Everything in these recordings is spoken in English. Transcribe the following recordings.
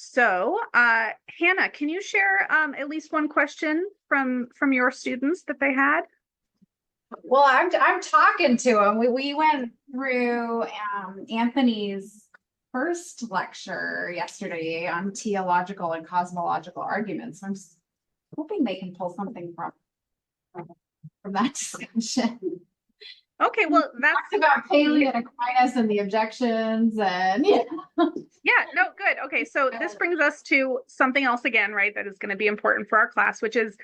So, Hannah, can you share at least one question from your students that they had? Well, I'm talking to him. We went through Anthony's first lecture yesterday on teleological and cosmological arguments. I'm just hoping they can pull something from that discussion. Okay, well, that's Talked about Paley and Aquinas and the objections, and yeah, no, good. Okay, so this brings us to something else again, right? That is going to be important for our class, which is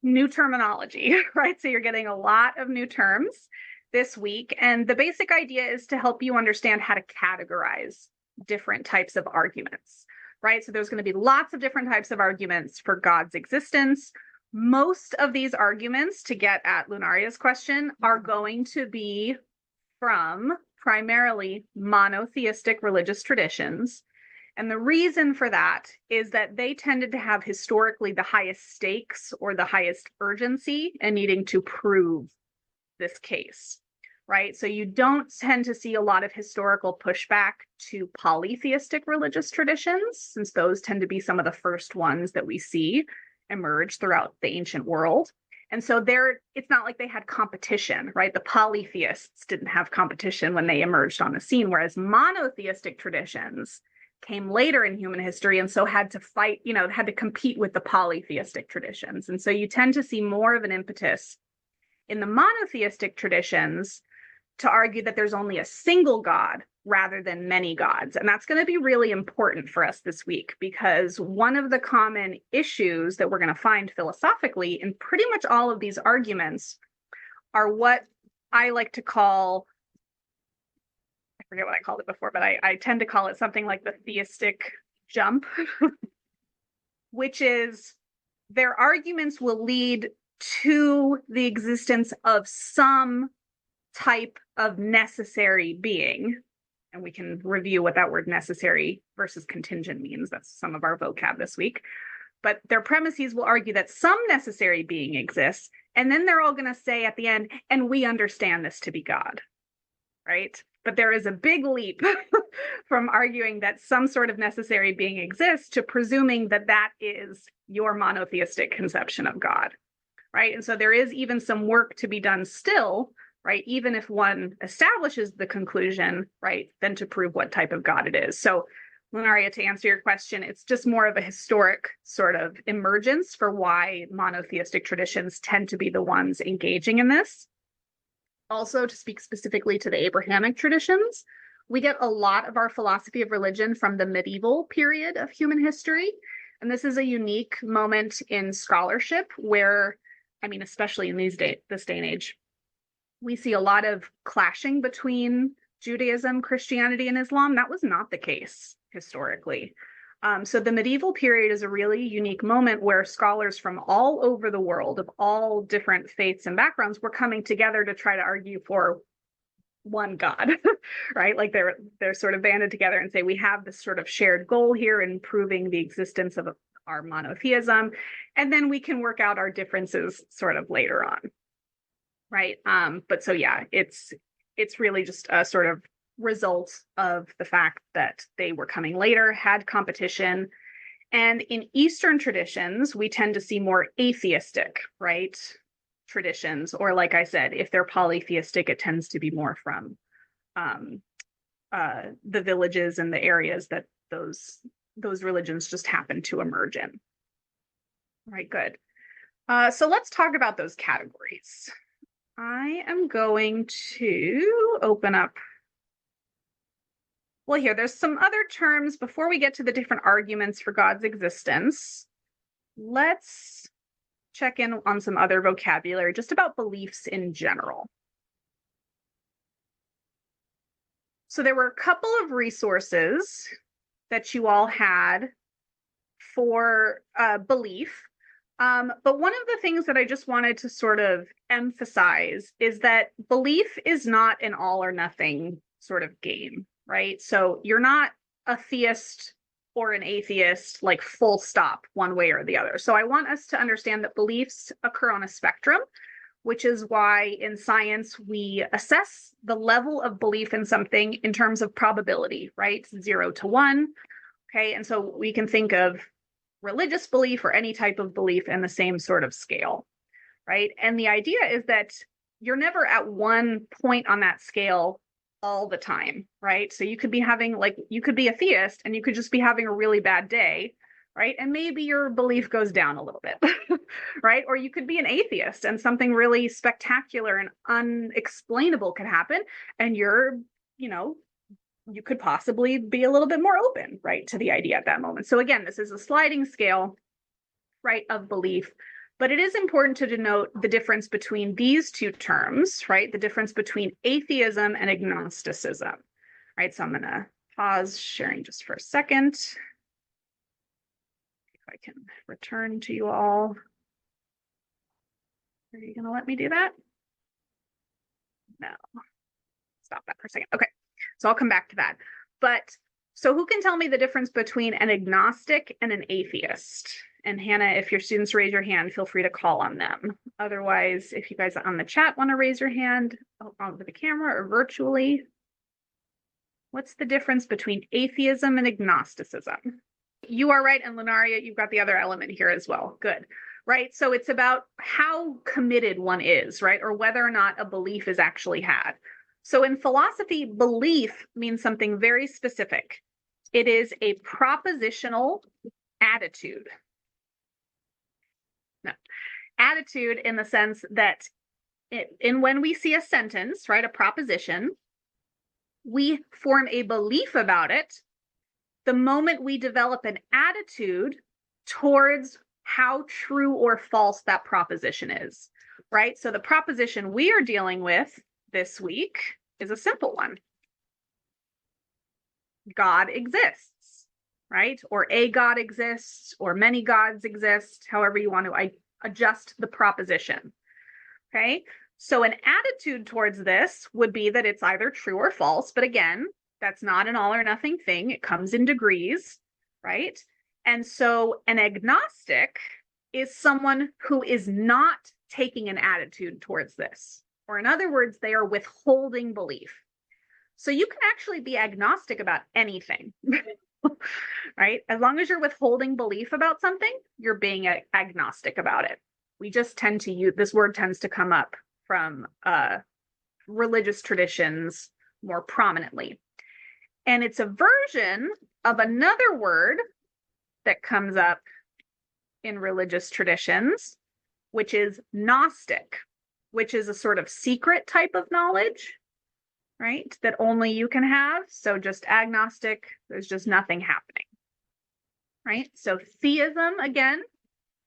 new terminology, right? So you're getting a lot of new terms this week. And the basic idea is to help you understand how to categorize different types of arguments, right? So there's going to be lots of different types of arguments for God's existence. Most of these arguments, to get at Lunaria's question, are going to be from primarily monotheistic religious traditions. And the reason for that is that they tended to have historically the highest stakes or the highest urgency in needing to prove this case, right? So you don't tend to see a lot of historical pushback to polytheistic religious traditions, since those tend to be some of the first ones that we see emerge throughout the ancient world. And so it's not like they had competition, right? The polytheists didn't have competition when they emerged on the scene, whereas monotheistic traditions came later in human history and so had to fight, had to compete with the polytheistic traditions. And so you tend to see more of an impetus in the monotheistic traditions to argue that there's only a single God rather than many gods. And that's going to be really important for us this week, because one of the common issues that we're going to find philosophically in pretty much all of these arguments are what I like to call, I forget what I called it before, but I tend to call it something like the theistic jump, which is their arguments will lead to the existence of some type of necessary being. And we can review what that word necessary versus contingent means. That's some of our vocab this week. But their premises will argue that some necessary being exists. And then they're all going to say at the end, and we understand this to be God, right? But there is a big leap from arguing that some sort of necessary being exists to presuming that that is your monotheistic conception of God, right? And so there is even some work to be done still, right? Even if one establishes the conclusion, right, then to prove what type of God it is. So, Lunaria, to answer your question, it's just more of a historic sort of emergence for why monotheistic traditions tend to be the ones engaging in this. Also, to speak specifically to the Abrahamic traditions, we get a lot of our philosophy of religion from the medieval period of human history. And this is a unique moment in scholarship where, especially in this day and age, we see a lot of clashing between Judaism, Christianity, and Islam. That was not the case historically. So the medieval period is a really unique moment where scholars from all over the world of all different faiths and backgrounds were coming together to try to argue for one God, right? Like they're sort of banded together and say, we have this sort of shared goal here in proving the existence of our monotheism, and then we can work out our differences sort of later on. Right. But so, yeah, it's really just a sort of result of the fact that they were coming later, had competition. And in Eastern traditions, we tend to see more atheistic, right, traditions. Or like I said, if they're polytheistic, it tends to be more from the villages and the areas that those religions just happen to emerge in. All right, good. So let's talk about those categories. I am going to open up. Well, here, there's some other terms before we get to the different arguments for God's existence. Let's check in on some other vocabulary just about beliefs in general. So there were a couple of resources that you all had for belief. But one of the things that I just wanted to sort of emphasize is that belief is not an all or nothing sort of game, right? So you're not a theist or an atheist, like full stop, one way or the other. So I want us to understand that beliefs occur on a spectrum, which is why in science we assess the level of belief in something in terms of probability, right? 0 to 1. Okay, and so we can think of religious belief or any type of belief in the same sort of scale, right? And the idea is that you're never at one point on that scale all the time, right? So you could be having, like, you could be a theist and you could just be having a really bad day, right? And maybe your belief goes down a little bit, right? Or you could be an atheist and something really spectacular and unexplainable could happen. And you could possibly be a little bit more open, right, to the idea at that moment. So again, this is a sliding scale, right, of belief. But it is important to denote the difference between these two terms, right? The difference between atheism and agnosticism, right? So I'm going to pause sharing just for a second. If I can return to you all. Are you going to let me do that? No. Stop that for a second. Okay. So I'll come back to that. But so who can tell me the difference between an agnostic and an atheist? And Hannah, if your students raise your hand, feel free to call on them. Otherwise, if you guys on the chat want to raise your hand over the camera or virtually, what's the difference between atheism and agnosticism? You are right. And Lunaria, you've got the other element here as well. Good. Right. So it's about how committed one is, right? Or whether or not a belief is actually had. So in philosophy, belief means something very specific. It is a propositional attitude. No, attitude in the sense that when we see a sentence, right, a proposition, we form a belief about it the moment we develop an attitude towards how true or false that proposition is, right? So the proposition we are dealing with this week is a simple one. God exists, right? Or a God exists, or many gods exist, however you want to adjust the proposition, okay? So an attitude towards this would be that it's either true or false, but again, that's not an all or nothing thing. It comes in degrees, right? And so an agnostic is someone who is not taking an attitude towards this. Or in other words, they are withholding belief. So you can actually be agnostic about anything, right? As long as you're withholding belief about something, you're being agnostic about it. We just tend to use, this word tends to come up from religious traditions more prominently. And it's a version of another word that comes up in religious traditions, which is Gnostic, which is a sort of secret type of knowledge, right? That only you can have. So just agnostic, there's just nothing happening, right? So theism, again,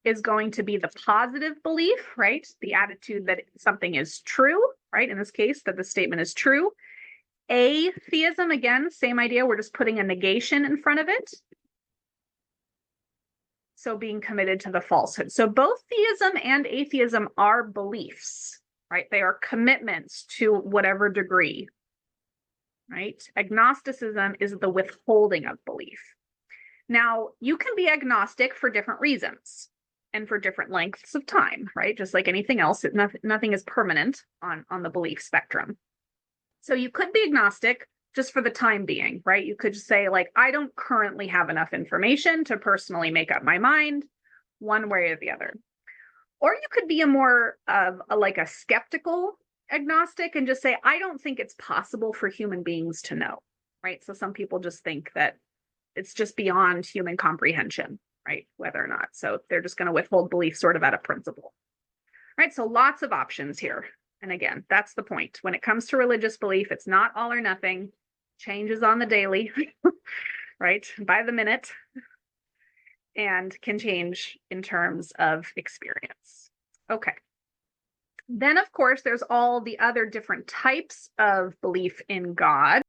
is going to be the positive belief, right? The attitude that something is true, right? In this case, that the statement is true. Atheism, again, same idea. We're just putting a negation in front of it. So being committed to the falsehood. So both theism and atheism are beliefs, right? They are commitments to whatever degree, right? Agnosticism is the withholding of belief. Now, you can be agnostic for different reasons and for different lengths of time, right? Just like anything else, nothing is permanent on the belief spectrum. So you could be agnostic just for the time being, right? You could just say, like, I don't currently have enough information to personally make up my mind one way or the other. Or you could be a more of a skeptical agnostic and just say, I don't think it's possible for human beings to know, right? So some people just think that it's just beyond human comprehension, right? Whether or not. So they're just going to withhold belief sort of out of principle, right? So lots of options here. And again, that's the point. When it comes to religious belief, it's not all or nothing. Changes on the daily, right? By the minute, and can change in terms of experience. Okay. Then, of course, there's all the other different types of belief in God.